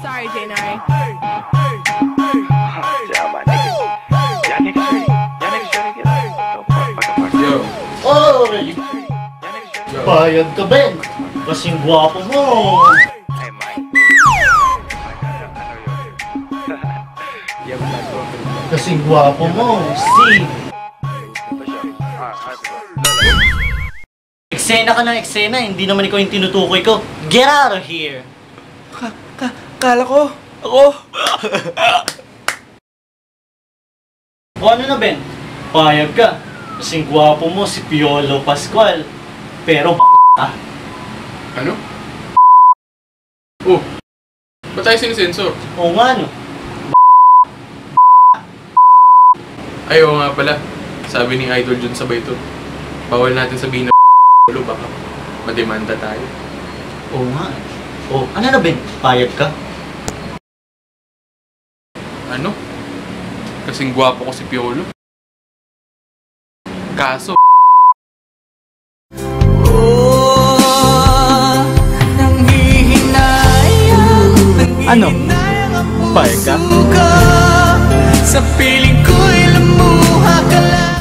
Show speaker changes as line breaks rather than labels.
Sorry, Janari.
Yo.
Oy! Bayad ka, Ben! Kasing gwapo mo! Kasing gwapo mo! Si! Eksena ka ng eksena, hindi naman ikaw yung tinutukoy ko. Get out of here!
Kala ko, ako.
O ano na, Ben? Payag ka. Kasing gwapo mo si Piolo Pascual. Pero ka.
Ano? Oh, ba't tayo sinisensor?
Oo nga, no?
Ay, oo nga pala. Sabi ni Idol Jun sabay to. Bawal natin sabihin na ulo, baka mademanda tayo.
Oo nga. O, ano na, Ben? Payag ka?
Ano? Kasing gwapo ko si Piolo. Kaso,
Ano? Payag ka?
Sa piling ko'y lumuha ka lang.